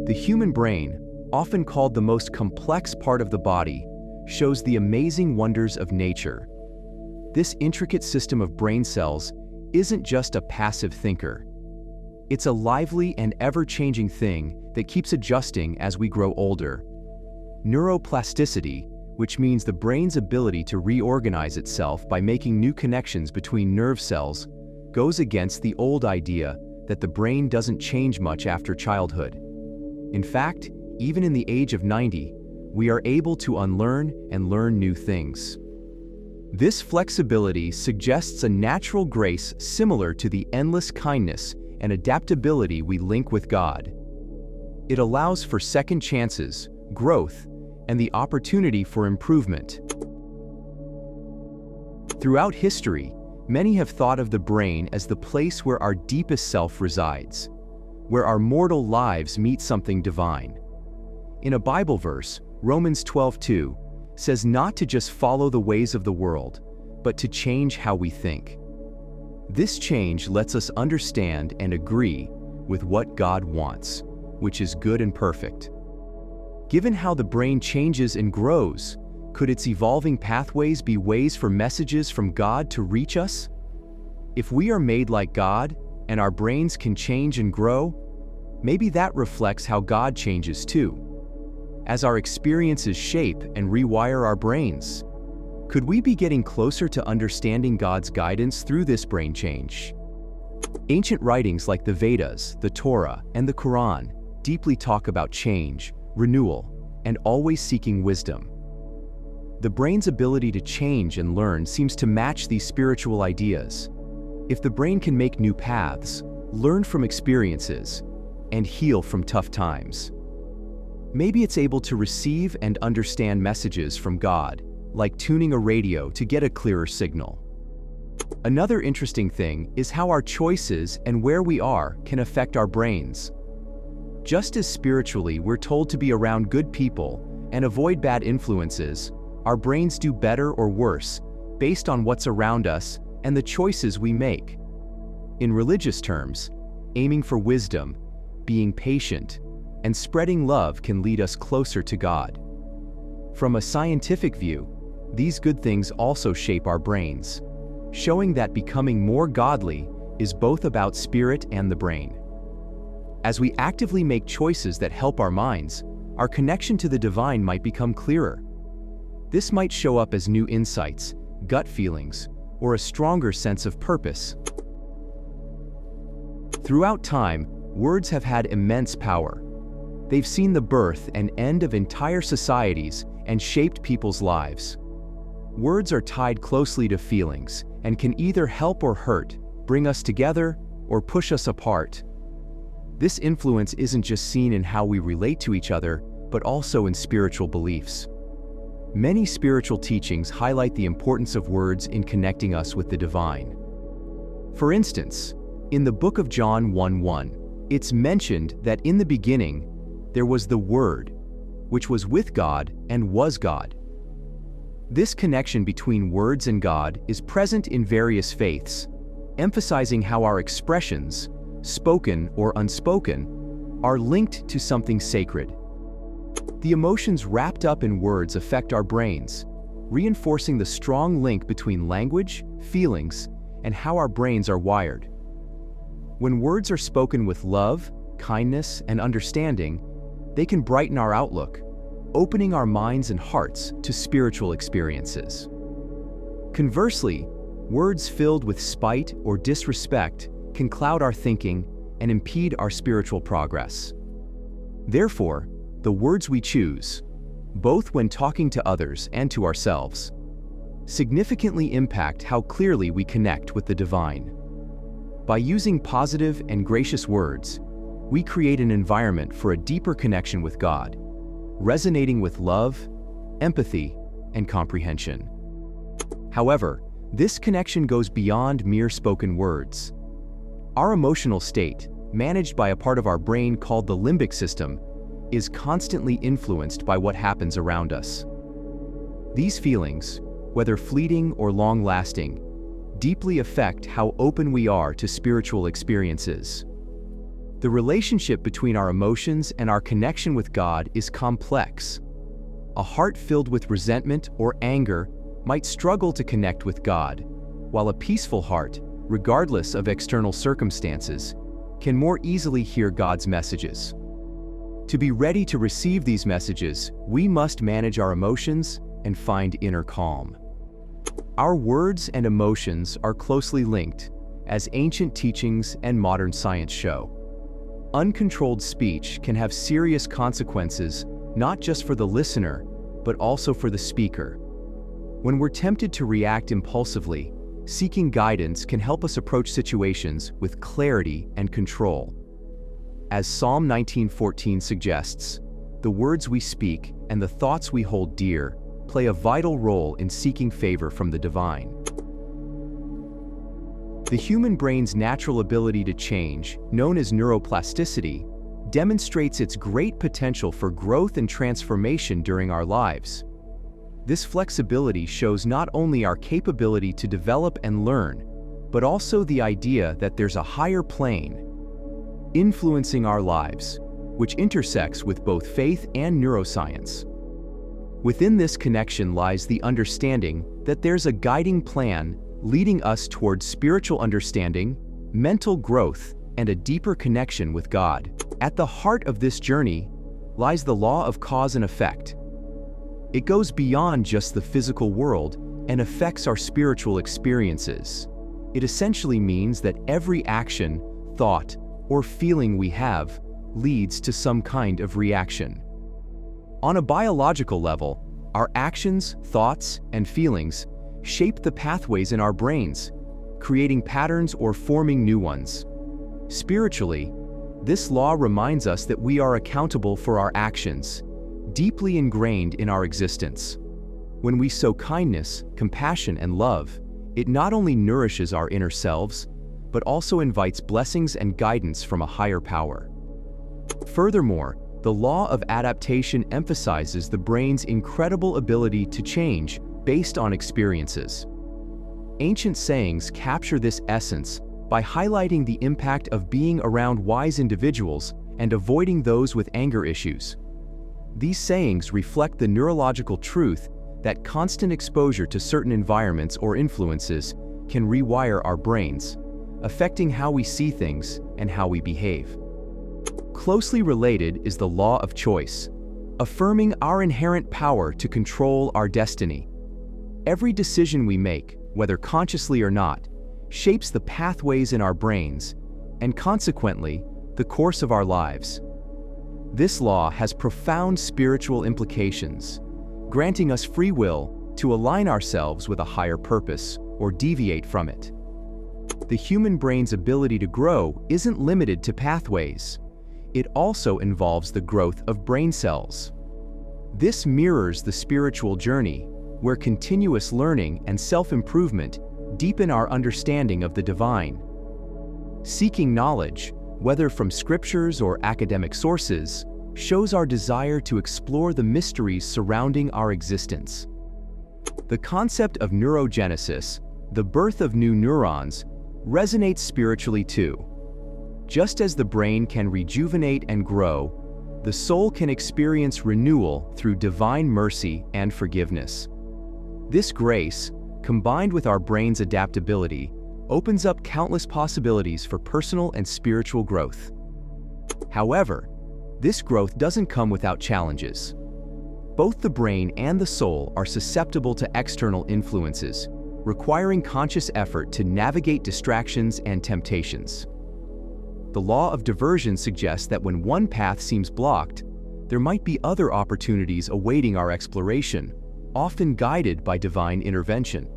The human brain, often called the most complex part of the body, shows the amazing wonders of nature. This intricate system of brain cells isn't just a passive thinker. It's a lively and ever-changing thing that keeps adjusting as we grow older. Neuroplasticity, which means the brain's ability to reorganize itself by making new connections between nerve cells, goes against the old idea that the brain doesn't change much after childhood. In fact, even in the age of 90, we are able to unlearn and learn new things. This flexibility suggests a natural grace similar to the endless kindness and adaptability we link with God. It allows for second chances, growth, and the opportunity for improvement. Throughout history, many have thought of the brain as the place where our deepest self resides, where our mortal lives meet something divine. In a Bible verse, Romans 12:2 says not to just follow the ways of the world, but to change how we think. This change lets us understand and agree with what God wants, which is good and perfect. Given how the brain changes and grows, could its evolving pathways be ways for messages from God to reach us? If we are made like God and our brains can change and grow, maybe that reflects how God changes too. As our experiences shape and rewire our brains, could we be getting closer to understanding God's guidance through this brain change? Ancient writings like the Vedas, the Torah, and the Quran deeply talk about change, renewal, and always seeking wisdom. The brain's ability to change and learn seems to match these spiritual ideas. If the brain can make new paths, learn from experiences, and heal from tough times, maybe it's able to receive and understand messages from God, like tuning a radio to get a clearer signal. Another interesting thing is how our choices and where we are can affect our brains. Just as spiritually we're told to be around good people and avoid bad influences, our brains do better or worse based on what's around us and the choices we make. In religious terms, aiming for wisdom, being patient, and spreading love can lead us closer to God. From a scientific view, these good things also shape our brains, showing that becoming more godly is both about spirit and the brain. As we actively make choices that help our minds, our connection to the divine might become clearer. This might show up as new insights, gut feelings, or a stronger sense of purpose. Throughout time, words have had immense power. They've seen the birth and end of entire societies and shaped people's lives. Words are tied closely to feelings and can either help or hurt, bring us together, or push us apart. This influence isn't just seen in how we relate to each other, but also in spiritual beliefs. Many spiritual teachings highlight the importance of words in connecting us with the divine. For instance, in the book of John 1:1, it's mentioned that in the beginning, there was the Word, which was with God and was God. This connection between words and God is present in various faiths, emphasizing how our expressions, spoken or unspoken, are linked to something sacred. The emotions wrapped up in words affect our brains, reinforcing the strong link between language, feelings, and how our brains are wired. When words are spoken with love, kindness, and understanding, they can brighten our outlook, opening our minds and hearts to spiritual experiences. Conversely, words filled with spite or disrespect can cloud our thinking and impede our spiritual progress. Therefore, the words we choose, both when talking to others and to ourselves, significantly impact how clearly we connect with the divine. By using positive and gracious words, we create an environment for a deeper connection with God, resonating with love, empathy, and comprehension. However, this connection goes beyond mere spoken words. Our emotional state, managed by a part of our brain called the limbic system, is constantly influenced by what happens around us. These feelings, whether fleeting or long-lasting, deeply affect how open we are to spiritual experiences. The relationship between our emotions and our connection with God is complex. A heart filled with resentment or anger might struggle to connect with God, while a peaceful heart, regardless of external circumstances, can more easily hear God's messages. To be ready to receive these messages, we must manage our emotions and find inner calm. Our words and emotions are closely linked, as ancient teachings and modern science show. Uncontrolled speech can have serious consequences, not just for the listener, but also for the speaker. When we're tempted to react impulsively, seeking guidance can help us approach situations with clarity and control. As Psalm 19:14 suggests, the words we speak and the thoughts we hold dear play a vital role in seeking favor from the divine. The human brain's natural ability to change, known as neuroplasticity, demonstrates its great potential for growth and transformation during our lives. This flexibility shows not only our capability to develop and learn, but also the idea that there's a higher plane influencing our lives, which intersects with both faith and neuroscience. Within this connection lies the understanding that there's a guiding plan leading us towards spiritual understanding, mental growth, and a deeper connection with God. At the heart of this journey lies the law of cause and effect. It goes beyond just the physical world and affects our spiritual experiences. It essentially means that every action, thought, or feeling we have leads to some kind of reaction. On a biological level, our actions, thoughts, and feelings shape the pathways in our brains, creating patterns or forming new ones. Spiritually, this law reminds us that we are accountable for our actions, deeply ingrained in our existence. When we sow kindness, compassion, and love, it not only nourishes our inner selves, but also invites blessings and guidance from a higher power. Furthermore, the law of adaptation emphasizes the brain's incredible ability to change based on experiences. Ancient sayings capture this essence by highlighting the impact of being around wise individuals and avoiding those with anger issues. These sayings reflect the neurological truth that constant exposure to certain environments or influences can rewire our brains, affecting how we see things and how we behave. Closely related is the law of choice, affirming our inherent power to control our destiny. Every decision we make, whether consciously or not, shapes the pathways in our brains and consequently, the course of our lives. This law has profound spiritual implications, granting us free will to align ourselves with a higher purpose or deviate from it. The human brain's ability to grow isn't limited to pathways. It also involves the growth of brain cells. This mirrors the spiritual journey, where continuous learning and self-improvement deepen our understanding of the divine. Seeking knowledge, whether from scriptures or academic sources, shows our desire to explore the mysteries surrounding our existence. The concept of neurogenesis, the birth of new neurons, resonates spiritually too. Just as the brain can rejuvenate and grow, the soul can experience renewal through divine mercy and forgiveness. This grace, combined with our brain's adaptability, opens up countless possibilities for personal and spiritual growth. However, this growth doesn't come without challenges. Both the brain and the soul are susceptible to external influences, requiring conscious effort to navigate distractions and temptations. The law of diversion suggests that when one path seems blocked, there might be other opportunities awaiting our exploration, often guided by divine intervention.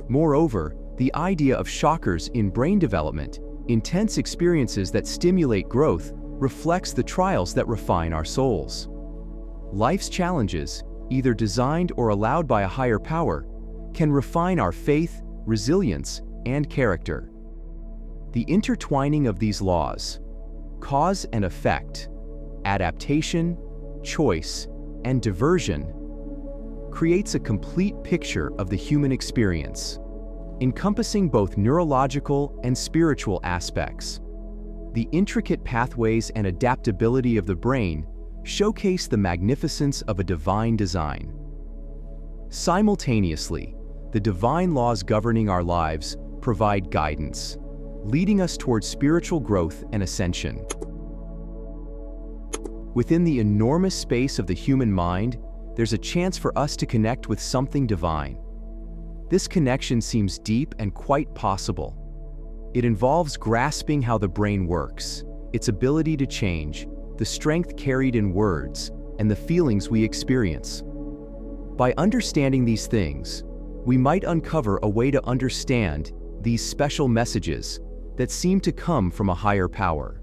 Moreover, the idea of shockers in brain development, intense experiences that stimulate growth, reflects the trials that refine our souls. Life's challenges, either designed or allowed by a higher power, can refine our faith, resilience, and character. The intertwining of these laws, cause and effect, adaptation, choice, and diversion, creates a complete picture of the human experience, encompassing both neurological and spiritual aspects. The intricate pathways and adaptability of the brain showcase the magnificence of a divine design. Simultaneously, the divine laws governing our lives provide guidance, leading us towards spiritual growth and ascension. Within the enormous space of the human mind, there's a chance for us to connect with something divine. This connection seems deep and quite possible. It involves grasping how the brain works, its ability to change, the strength carried in words, and the feelings we experience. By understanding these things, we might uncover a way to understand these special messages that seem to come from a higher power.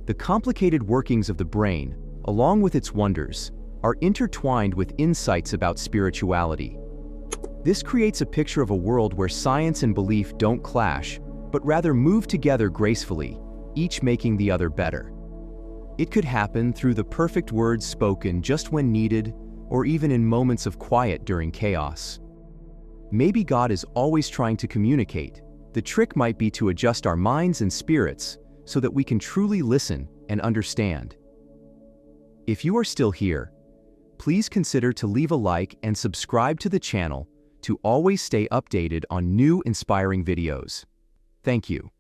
The complicated workings of the brain, along with its wonders, are intertwined with insights about spirituality. This creates a picture of a world where science and belief don't clash, but rather move together gracefully, each making the other better. It could happen through the perfect words spoken just when needed, or even in moments of quiet during chaos. Maybe God is always trying to communicate. The trick might be to adjust our minds and spirits so that we can truly listen and understand. If you are still here, please consider to leave a like and subscribe to the channel to always stay updated on new inspiring videos. Thank you.